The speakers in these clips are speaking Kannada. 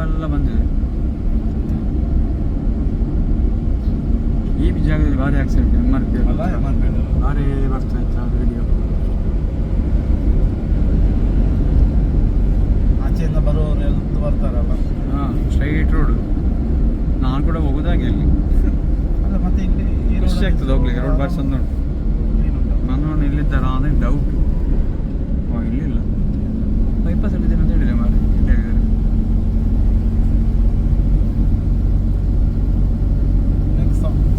ಎಲ್ಲ ಬಂದಿದೆ. ಈ ಜಾಗದಲ್ಲಿ ಭಾರಿ ಆಕ್ಸಿಡೆಂಟ್ MRP ಭಾರಿ ಬರ್ತಾ ಇತ್ತು ಅದು ವಿಡಿಯೋ. ಆಚೆಯಿಂದ ಬರುವವರು ಎಲ್ಲ ಬರ್ತಾರಲ್ಲ. ಹಾಂ, ಸ್ಟ್ರೈಟ್ ರೋಡ್. ನಾನು ಕೂಡ ಹೋಗೋದಾಗೆ ಇಲ್ಲಿ. ಅಲ್ಲ ಮತ್ತೆ ಇಲ್ಲಿ ಖುಷಿ ಆಗ್ತದೆ ಹೋಗ್ಲಿಕ್ಕೆ. ರೋಡ್ ಬಾರಿ ಚಂದ ಉಂಟು. ನಾನು ಇಲ್ಲಿದ್ದಾರ ಅಂದರೆ ಡೌಟ್. ಇಲ್ಲಿಲ್ಲ, ಬೈಪಾಸ್ ಅಲ್ಲಿದ್ದೇನೆ ಅಂತ ಹೇಳಿದೆ ಮಾರೆ. ಇಲ್ಲಿ ಹೇಳಿದ್ದಾರೆ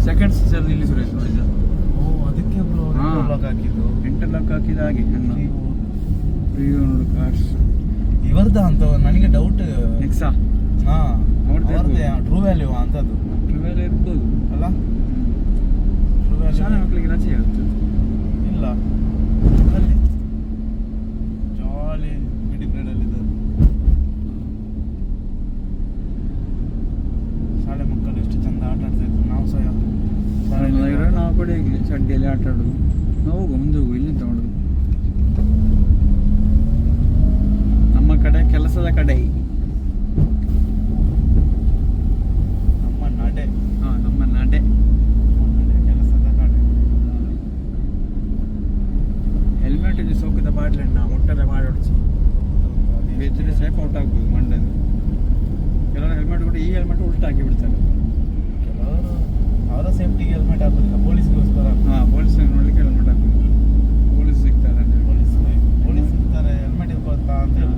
ಸೆಕೆಂಡ್ಸ್ ಸರ್ ಇಲ್ಲಿ ಸುರೇಶ್ ನೋಡಿದ್ದ. ಅದಕ್ಕೆ ಹಾಕಿದ್ದು ಇಂಟರ್ಲಾಕ್ ಹಾಕಿದ ಹಾಗೆ ಹೆಣ್ಣು ಪ್ರಿವ್ಯೂ ನೋಡು ಕಾರ್ಸ್ ಇವರ್ದ ಅಂತ ನನಗೆ ಡೌಟ್. ನೆಕ್ಸಾ ಅವ್ರದ್ದೇ ಟ್ರೂ ವ್ಯಾಲ್ಯೂ ಅಂತದ್ದು. ಟ್ರೂ ವ್ಯಾಲ್ಯೂ ಇರ್ಬೋದು ಅಲ್ಲ. ಟ್ರೂ ವ್ಯಾಲ್ಯೂ ಶಾಲೆ ಮಕ್ಕಳಿಗೆ ರಜೆ ಇರುತ್ತೆ. ಇಲ್ಲ, ಅಲ್ಲಿ ಜಾಲಿ ಮಿಡಿ ಬ್ರೇಡಲ್ಲಿ ಶಾಲೆ ಮಕ್ಕಳು ಎಷ್ಟು ಚಂದ ಆಟ ಆಡ್ತಾ ಇದ್ರು. ನಾವು ಸಹ ನಾವು ಕೂಡ ಹೀಗೆ ಚಡ್ಡಿಯಲ್ಲಿ ಆಟ ಆಡೋದು. ನಾವು ಹೋಗು ಮುಂದೆ ಹೋಗು, ಇಲ್ಲಿ ತಗೊಳ್ಳೋದು. ನಮ್ಮ ಕಡೆ ಕೆಲಸದ ಕಡೆ ನಮ್ಮ ನಡೆ. ನಮ್ಮ ನಡೆ ಕೆಲಸದ ಕಡೆ. ಹೆಲ್ಮೆಟ್ ಇದು ಸೋಕಿದ ಬಾಟ್ಲಿ ನಾವು ಒಟ್ಟಾರೆ ಮಾಡಿ ಹೊಡ್ಸಿ ಬೇಜಾರಿ ಸೇಫ್ ಔಟ್ ಆಗ್ಬೋದು ಮಂಡ್ಯದ. ಕೆಲವರು ಹೆಲ್ಮೆಟ್ ಕೂಡ ಈ ಹೆಲ್ಮೆಟ್ ಉಲ್ಟಾ ಹಾಕಿ ಬಿಡ್ತಾರೆ. ಕೆಲವರು ಅವರ ಸೇಫ್ಟಿಗೆ ಹೆಲ್ಮೆಟ್ ಹಾಕೋದಿಲ್ಲ, ಪೊಲೀಸ್ಗೋಸ್ಕರ. ಪೊಲೀಸ್ ನೋಡ್ಲಿಕ್ಕೆ ಹೆಲ್ಮೆಟ್ ಹಾಕೋದು. ಪೊಲೀಸ್ ಸಿಗ್ತಾರೆ ಪೊಲೀಸ್ ಸಿಗ್ತಾರೆ ಹೆಲ್ಮೆಟ್ ಇಟ್ಕೊಳ್ತಾ ಅಂತ ಹೇಳಿ.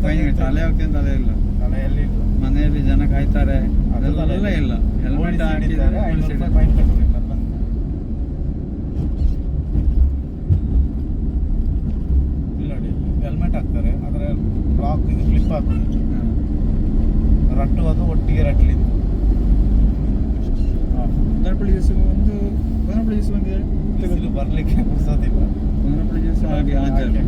ಫೈನ್ ತಲೆ ಹೋಗ್ತೇನೆ, ತಲೆ ಇಲ್ಲ, ತಲೆಯಲ್ಲಿ ಮನೆಯಲ್ಲಿ ಜನ ಕಾಯ್ತಾರೆ, ಅದೆಲ್ಲ ಇಲ್ಲ. ಹೆಲ್ಮೆಟ್ ಹಾಕಿದ್ದಾರೆ ಫೈನ್ ಕಟ್ಟಬೇಕಲ್ಲ. ಇಲ್ಲ ನೋಡಿ, ಹೆಲ್ಮೆಟ್ ಹಾಕ್ತಾರೆ, ಅದರ ಬ್ಲಾಕ್ ಇದು ಕ್ಲಿಪ್ ಹಾಕೋದು, ರಟ್ಟುವುದು ಒಟ್ಟಿಗೆ ರಟ್ಲಿದ್ದು. ಕುಂದರಪಳ್ಳಿ ದಿವಸ ಬಂದಿದೆ, ಬಿಸಿಲು ಬರ್ಲಿಕ್ಕೆ ಬರ್ತದಿಲ್ಲ. ಕುಂದರಪಳ್ಳಿ ದಿವಸ ಹಾಗೆ ಆಚರಣೆ.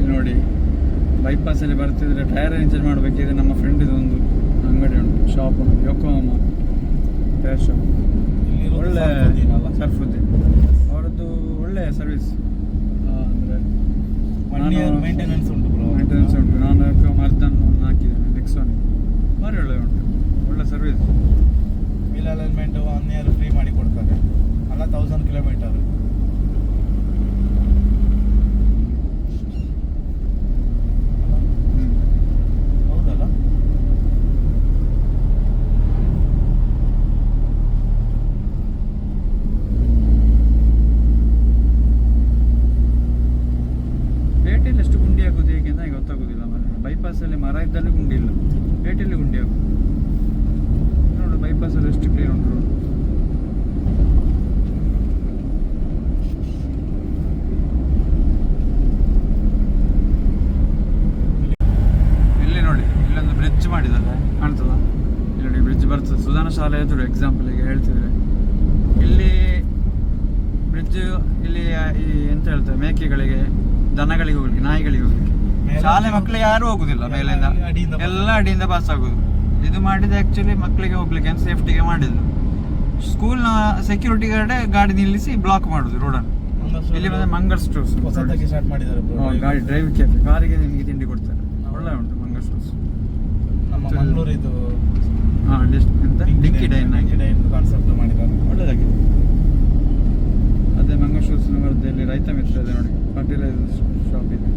ನೋಡಿ, ಬೈಪಾಸಲ್ಲಿ ಬರ್ತಿದ್ರೆ ಟೈರ್ ಚೇಂಜ್ ಮಾಡಬೇಕಿದ್ರೆ ನಮ್ಮ ಫ್ರೆಂಡಿದು ಒಂದು ಅಂಗಡಿ ಉಂಟು, ಶಾಪ್ ಉಂಟು, ಯೋಕೋಹಾಮಾ ಟೈರ್ ಶಾಪ್. ಒಳ್ಳೆ ಸರ್ಫುದ್ದೀನ್ ಅವರದ್ದು ಒಳ್ಳೆ ಸರ್ವಿಸ್. ಅಂದರೆ ಮೇಂಟೆನೆನ್ಸ್ ಉಂಟು. ನಾನು ಮರ್ದನ್ ಹಾಕಿದ್ದೇನೆ, ನೆಕ್ಸಾನಿಗೆ ಭಾರಿ ಒಳ್ಳೆ ಉಂಟು, ಒಳ್ಳೆ service. Wheel alignment 1 year free ಮಾಡಿ ಕೊಡ್ತಾರೆ ಅಲ್ಲ, 1000 ಕಿಲೋಮೀಟರ್. ಹೌದಲ್ಲ. ಪೇಟೆಯಲ್ಲಿ ಎಷ್ಟು ಗುಂಡಿ ಆಗೋದು ಹೇಗೆ ಅಂತ ಗೊತ್ತಾಗೋದಿಲ್ಲ. ಬೈಪಾಸಲ್ಲಿ ಮರ ಇದ್ದಲ್ಲಿ ಗುಂಡಿ ಇಲ್ಲ, ಪೇಟೆಯಲ್ಲಿ ಗುಂಡಿ ಆಗೋದು. ನೋಡು ಬೈಪಾಸಲ್ಲಿ ಎಷ್ಟು ಕ್ಲಿಯರ್ ಉಂಟು ರೋಡ್. ಇಲ್ಲಿ ನೋಡಿ, ಇಲ್ಲೊಂದು ಬ್ರಿಡ್ಜ್ ಮಾಡಿದ್ದಾರೆ, ಕಾಣ್ತದ? ಇಲ್ಲಿ ನೋಡಿ ಬ್ರಿಡ್ಜ್ ಬರ್ತದೆ. ಸುಧಾನ ಶಾಲೆ ಎದುರು ಎಕ್ಸಾಂಪಲ್ಗೆ ಹೇಳ್ತಿದ್ರೆ ಇಲ್ಲಿ ಬ್ರಿಡ್ಜ್. ಇಲ್ಲಿ ಈ ಎಂತ ಹೇಳ್ತಾರೆ, ಮೇಕೆಗಳಿಗೆ, ದನಗಳಿಗೆ ಹೋಗ್ಲಿಕ್ಕೆ, ನಾಯಿಗಳಿಗೆ ಹೋಗ್ಲಿಕ್ಕೆ. ಶಾಲೆ ಮಕ್ಕಳಿಗೆ ಯಾರು ಹೋಗುದಿಲ್ಲ ಮೇಲಿಂದ, ಎಲ್ಲ ಅಡಿಯಿಂದ ಪಾಸ್ ಆಗುದು. ಇದು ಮಾಡಿದ ಆಕ್ಚುಲಿ ಮಕ್ಕಳಿಗೆ ಹೋಗ್ಲಿಕ್ಕೆ ಸೇಫ್ಟಿಗೆ ಮಾಡಿದ್ರು. ಸ್ಕೂಲ್ನ ಸೆಕ್ಯೂರಿಟಿ ಗಾಡಿ ನಿಲ್ಲಿಸಿ ಬ್ಲಾಕ್ ಮಾಡುದು ರೋಡನ್ನು. ಇಲ್ಲಿ ಬಂದ್ರೆ ಮಂಗಲ್ ಸ್ಟೋರ್ಸ್ ಸ್ಟಾರ್ಟ್ ಮಾಡಿದ್ದಾರೆ. ಗಾಡಿ ಡ್ರೈವ್ ಕೆಫೆ, ಕಾರಿಗೆ ನಿಮಗೆ ತಿಂಡಿ ಕೊಡ್ತಾರೆ, ಒಳ್ಳೆ ಉಂಟು ಮಂಗಲ್ ಸ್ಟೋರ್ಸ್. ನಮ್ಮ ಮಂಗಳೂರು ಇದು ಡಿಕ್ಕಿ ಡೈನ್ ಕಾನ್ಸೆಪ್ಟ್ ಮಾಡಿದ್ದಾರೆ, ಒಳ್ಳೆದಾಗಿದೆ. ಅದೇ ಮಂಗಲ್ ಸ್ಟೋರ್ಸ್ ವರದಿಯಲ್ಲಿ ರೈತ ಮಿತ್ರ ಇದೆ ನೋಡಿ, ಫರ್ಟಿಲೈಸರ್ ಶಾಪ್ ಇದೆ.